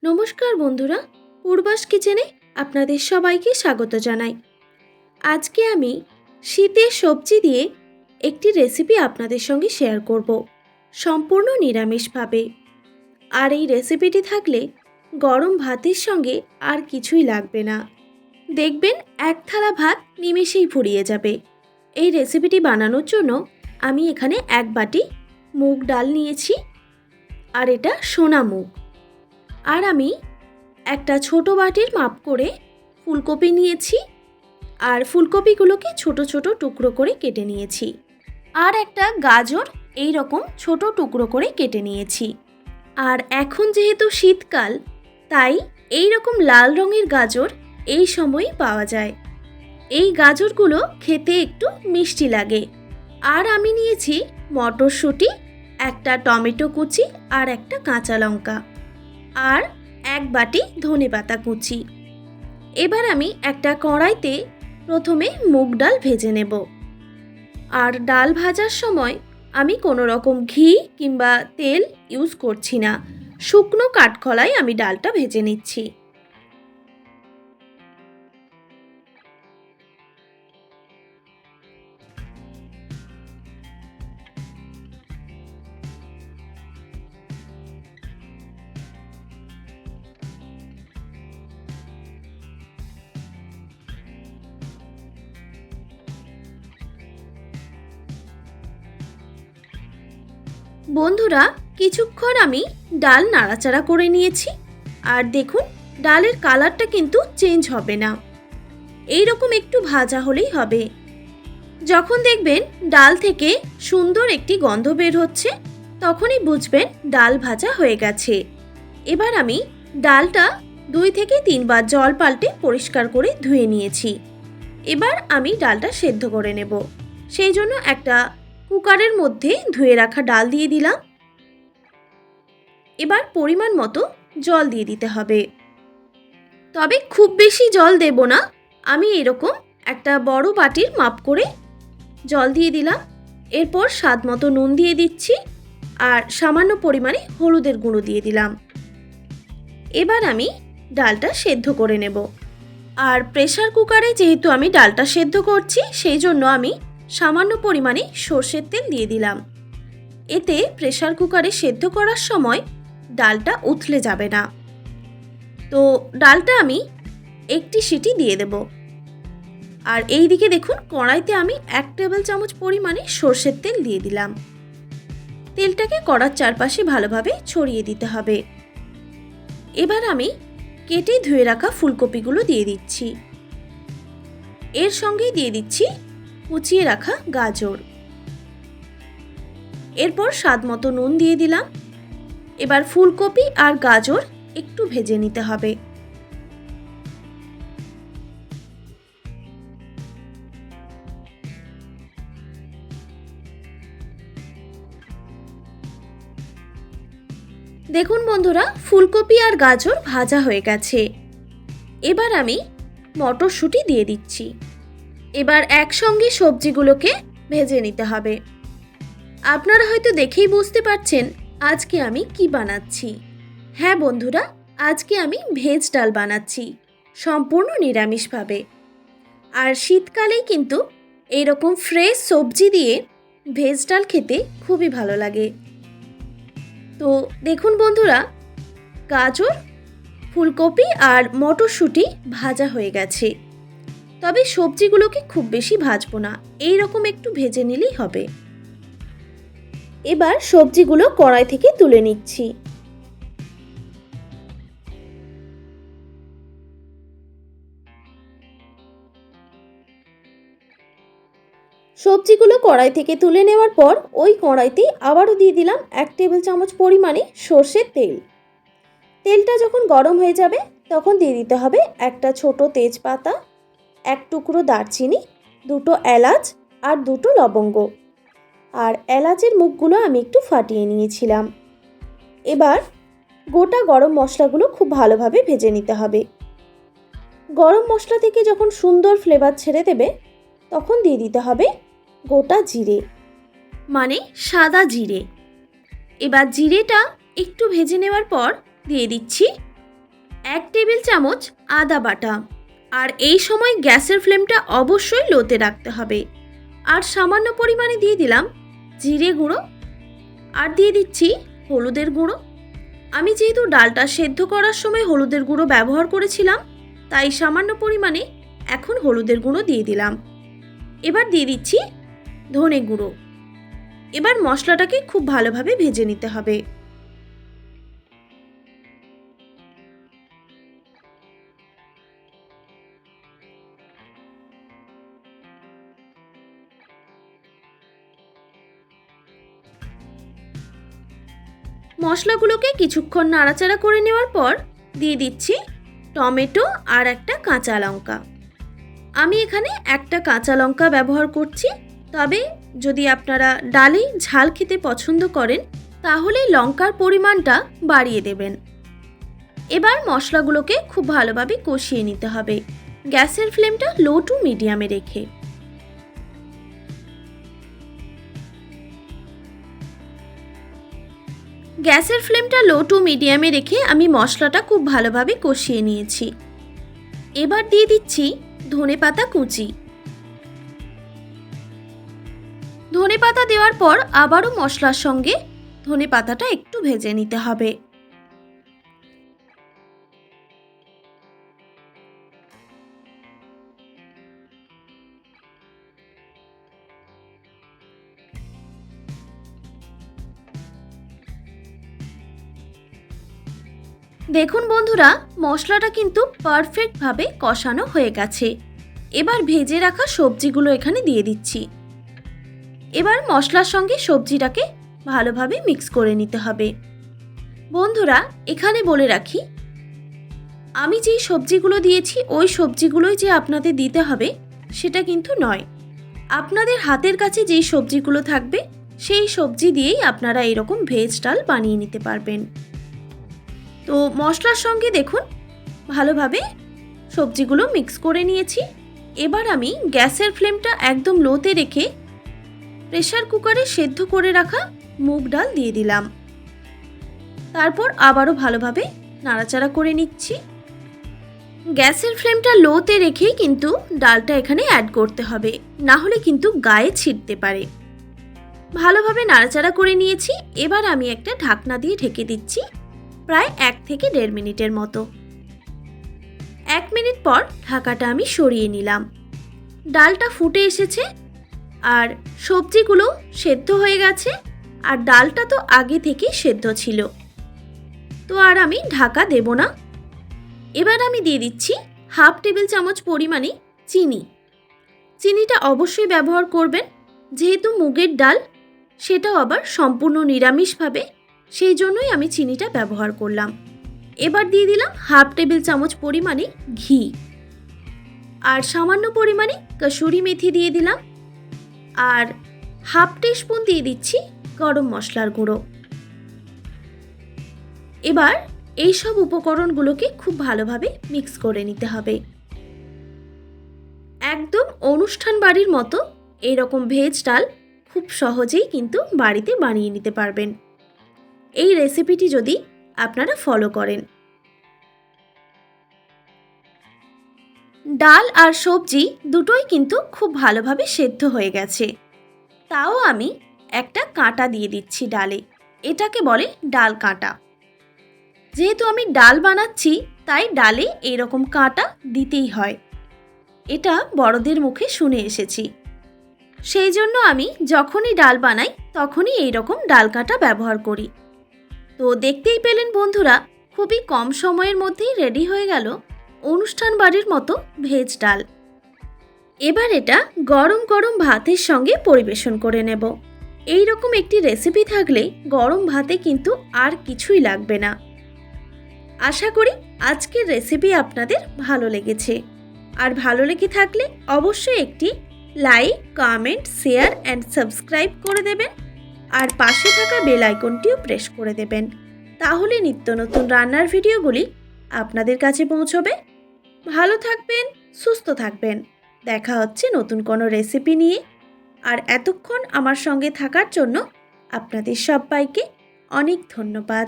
নমস্কার বন্ধুরা, পূর্বাস কিচেনে আপনাদের সবাইকে স্বাগত জানাই। আজকে আমি শীতের সবজি দিয়ে একটি রেসিপি আপনাদের সঙ্গে শেয়ার করব, সম্পূর্ণ নিরামিষভাবে। আর এই রেসিপিটি থাকলে গরম ভাতের সঙ্গে আর কিছুই লাগবে না। দেখবেন এক থালা ভাত নিমেষেই ফুরিয়ে যাবে। এই রেসিপিটি বানানোর জন্য আমি এখানে এক বাটি মুগ ডাল নিয়েছি, আর এটা সোনা মুগ। আর আমি একটা ছোট বাটির মাপ করে ফুলকপি নিয়েছি, আর ফুলকপিগুলোকে ছোট ছোট টুকরো করে কেটে নিয়েছি। আর একটা গাজর এই রকম ছোট টুকরো করে কেটে নিয়েছি। আর এখন যেহেতু শীতকাল, তাই এই রকম লাল রঙের গাজর এই সময়ই পাওয়া যায়। এই গাজরগুলো খেতে একটু মিষ্টি লাগে। আর আমি নিয়েছি মটরশুঁটি, একটা টমেটো কুচি, আর একটা কাঁচা লঙ্কা, আর এক বাটি ধনেপাতা কুচি। এবার আমি একটা কড়াইতে প্রথমে মুগ ডাল ভেজে নেব। আর ডাল ভাজার সময় আমি কোনো রকম ঘি কিংবা তেল ইউজ করছি না, শুকনো কাঠখোলায় আমি ডালটা ভেজে নিচ্ছি। বন্ধুরা, কিছুক্ষণ আমি ডাল নাড়াচাড়া করে নিয়েছি। আর দেখুন, ডালের কালারটা কিন্তু চেঞ্জ হবে না, এই রকম একটু ভাজা হলেই হবে। যখন দেখবেন ডাল থেকে সুন্দর একটি গন্ধ বের হচ্ছে, তখনই বুঝবেন ডাল ভাজা হয়ে গেছে। এবার আমি ডালটা 2 থেকে 3 বার জল পাল্টে পরিষ্কার করে ধুয়ে নিয়েছি। এবার আমি ডালটা সেদ্ধ করে নেব। সেই জন্য একটা কুকারের মধ্যে ধুয়ে রাখা ডাল দিয়ে দিলাম। এবার পরিমাণ মতো জল দিয়ে দিতে হবে, তবে খুব বেশি জল দেব না। আমি এরকম একটা বড় বাটির মাপ করে জল দিয়ে দিলাম। এরপর স্বাদ মতো নুন দিয়ে দিচ্ছি, আর সামান্য পরিমাণে হলুদের গুঁড়ো দিয়ে দিলাম। এবার আমি ডালটা সেদ্ধ করে নেব। আর প্রেসার কুকারে যেহেতু আমি ডালটা সেদ্ধ করছি, সেই জন্য আমি সামান্য পরিমাণে সর্ষের তেল দিয়ে দিলাম। এতে প্রেসার কুকারে সেদ্ধ করার সময় ডালটা উথলে যাবে না। তো ডালটা আমি একটি সিটি দিয়ে দেব। আর এই দিকে দেখুন, কড়াইতে আমি 1 টেবিল চামচ পরিমাণে সর্ষের তেল দিয়ে দিলাম। তেলটাকে কড়ার চারপাশে ভালোভাবে ছড়িয়ে দিতে হবে। এবার আমি কেটে ধুয়ে রাখা ফুলকপিগুলো দিয়ে দিচ্ছি। এর সঙ্গেই দিয়ে দিচ্ছি কুচিয়ে রাখা গাজর। এরপর স্বাদ মতো নুন দিয়ে দিলাম। এবার ফুলকপি আর গাজর একটু ভেজে নিতে হবে। দেখুন বন্ধুরা, ফুলকপি আর গাজর ভাজা হয়ে গেছে। এবার আমি মটরশুঁটি দিয়ে দিচ্ছি। এবার একসঙ্গে সবজিগুলোকে ভেজে নিতে হবে। আপনারা হয়তো দেখেই বুঝতে পারছেন আজকে আমি কি বানাচ্ছি। হ্যাঁ বন্ধুরা, আজকে আমি ভেজ ডাল বানাচ্ছি, সম্পূর্ণ নিরামিষভাবে। আর শীতকালেই কিন্তু এইরকম ফ্রেশ সবজি দিয়ে ভেজ ডাল খেতে খুবই ভালো লাগে। তো দেখুন বন্ধুরা, গাজর, ফুলকপি আর মটরশুঁটি ভাজা হয়ে গেছে। তবে সবজিগুলোকে খুব বেশি ভাজবো না, এই রকম একটু ভেজে নিলেই হবে। এবার সবজিগুলো কড়াই থেকে তুলে নিচ্ছি। সবজিগুলো কড়াই থেকে তুলে নেওয়ার পর ওই কড়াইতে আবারও দিয়ে দিলাম 1 টেবিল চামচ পরিমাণে সর্ষের তেল। তেলটা যখন গরম হয়ে যাবে, তখন দিয়ে দিতে হবে একটা ছোট তেজপাতা, 1 টুকরো দারচিনি, 2টো এলাচ আর 2টো লবঙ্গ। আর এলাচের মুখগুলো আমি একটু ফাটিয়ে নিয়েছিলাম। এবার গোটা গরম মশলাগুলো খুব ভালোভাবে ভেজে নিতে হবে। গরম মশলা থেকে যখন সুন্দর ফ্লেভার ছেড়ে দেবে, তখন দিয়ে দিতে হবে গোটা জিরে, মানে সাদা জিরে। এবার জিরেটা একটু ভেজে নেওয়ার পর দিয়ে দিচ্ছি 1 টেবিল চামচ আদা বাটা। আর এই সময় গ্যাসের ফ্লেমটা অবশ্যই লোতে রাখতে হবে। আর সামান্য পরিমাণে দিয়ে দিলাম জিরে গুঁড়ো, আর দিয়ে দিচ্ছি হলুদের গুঁড়ো। আমি যেহেতু ডালটা সেদ্ধ করার সময় হলুদের গুঁড়ো ব্যবহার করেছিলাম, তাই সামান্য পরিমাণে এখন হলুদের গুঁড়ো দিয়ে দিলাম। এবার দিয়ে দিচ্ছি ধনে গুঁড়ো। এবার মশলাটাকে খুব ভালোভাবে ভেজে নিতে হবে। মশলাগুলোকে কিছুক্ষণ নাড়াচাড়া করে নেওয়ার পর দিয়ে দিচ্ছি টমেটো আর একটা কাঁচা লঙ্কা। আমি এখানে একটা কাঁচা লঙ্কা ব্যবহার করছি, তবে যদি আপনারা ডালে ঝাল খেতে পছন্দ করেন তাহলে লঙ্কার পরিমাণটা বাড়িয়ে দেবেন। এবার মশলাগুলোকে খুব ভালোভাবে কষিয়ে নিতে হবে, গ্যাসের ফ্লেমটা লো টু মিডিয়ামে রেখে। গ্যাসের ফ্লেমটা লো টু মিডিয়ামে রেখে আমি মশলাটা খুব ভালোভাবে কষিয়ে নিয়েছি। এবার দিয়ে দিচ্ছি ধনেপাতা কুচি। ধনেপাতা দেওয়ার পর আবারও মশলার সঙ্গে ধনেপাতাটা একটু ভেজে নিতে হবে। দেখুন বন্ধুরা, মশলাটা কিন্তু পারফেক্টভাবে কষানো হয়ে গেছে। এবার ভেজে রাখা সবজিগুলো এখানে দিয়ে দিচ্ছি। এবার মশলার সঙ্গে সবজিটাকে ভালোভাবে মিক্স করে নিতে হবে। বন্ধুরা, এখানে বলে রাখি, আমি যেই সবজিগুলো দিয়েছি ওই সবজিগুলোই যে আপনাদের দিতে হবে সেটা কিন্তু নয়। আপনাদের হাতের কাছে যেই সবজিগুলো থাকবে সেই সবজি দিয়েই আপনারা এরকম ভেজ ডাল বানিয়ে নিতে পারবেন। তো মশলার সঙ্গে দেখুন ভালোভাবে সবজিগুলো মিক্স করে নিয়েছি। এবার আমি গ্যাসের ফ্লেমটা একদম লোতে রেখে প্রেসার কুকারে সেদ্ধ করে রাখা মুগ ডাল দিয়ে দিলাম। তারপর আবারও ভালোভাবে নাড়াচাড়া করে নিচ্ছি। গ্যাসের ফ্লেমটা লোতে রেখেই কিন্তু ডালটা এখানে অ্যাড করতে হবে, না হলে কিন্তু গায়ে ছিটতে পারে। ভালোভাবে নাড়াচাড়া করে নিয়েছি। এবার আমি একটা ঢাকনা দিয়ে ঢেকে দিচ্ছি প্রায় 1 থেকে 1.5 মিনিটের মতো। 1 মিনিট পর ঢাকাটা আমি সরিয়ে নিলাম। ডালটা ফুটে এসেছে আর সবজিগুলো সেদ্ধ হয়ে গেছে, আর ডালটা তো আগে থেকেই সেদ্ধ ছিল, তো আর আমি ঢাকা দেব না। এবার আমি দিয়ে দিচ্ছি হাফ টেবিল চামচ পরিমাণে চিনি। চিনিটা অবশ্যই ব্যবহার করবেন, যেহেতু মুগের ডাল, সেটাও আবার সম্পূর্ণ নিরামিষভাবে, সেই জন্যই আমি চিনিটা ব্যবহার করলাম। এবার দিয়ে দিলাম হাফ টেবিল চামচ পরিমাণে ঘি, আর সামান্য পরিমাণে কসুরি মেথি দিয়ে দিলাম, আর হাফ টিস্পুন দিয়ে দিচ্ছি গরম মশলার গুঁড়ো। এবার এই সব উপকরণগুলোকে খুব ভালোভাবে মিক্স করে নিতে হবে। একদম অনুষ্ঠান বাড়ির মতো এইরকম ভেজ ডাল খুব সহজেই কিন্তু বাড়িতে বানিয়ে নিতে পারবেন, এই রেসিপিটি যদি আপনারা ফলো করেন। ডাল আর সবজি দুটোই কিন্তু খুব ভালোভাবে সেদ্ধ হয়ে গেছে, তাও আমি একটা কাঁটা দিয়ে দিচ্ছি ডালে। এটাকে বলে ডাল কাঁটা। যেহেতু আমি ডাল বানাচ্ছি তাই ডালে এইরকম কাঁটা দিতেই হয়, এটা বড়দের মুখে শুনে এসেছি। সেই জন্য আমি যখনই ডাল বানাই তখনই এইরকম ডাল কাঁটা ব্যবহার করি। তো দেখতেই পেলেন বন্ধুরা, খুবই কম সময়ের মধ্যেই রেডি হয়ে গেল অনুষ্ঠান বাড়ির মতো ভেজ ডাল। এবার এটা গরম গরম ভাতের সঙ্গে পরিবেশন করে নেব। এই রকম একটি রেসিপি থাকলে গরম ভাতে কিন্তু আর কিছুই লাগবে না। আশা করি আজকের রেসিপি আপনাদের ভালো লেগেছে, আর ভালো লেগে থাকলে অবশ্যই একটি like, comment, share and subscribe করে দেবেন, আর পাশে থাকা বেল আইকনটিও প্রেস করে দেবেন। তাহলে নিত্য নতুন রান্নার ভিডিওগুলি আপনাদের কাছে পৌঁছবে। ভালো থাকবেন, সুস্থ থাকবেন। দেখা হচ্ছে নতুন কোনো রেসিপি নিয়ে। আর এতক্ষণ আমার সঙ্গে থাকার জন্য আপনাদের সবাইকে অনেক ধন্যবাদ।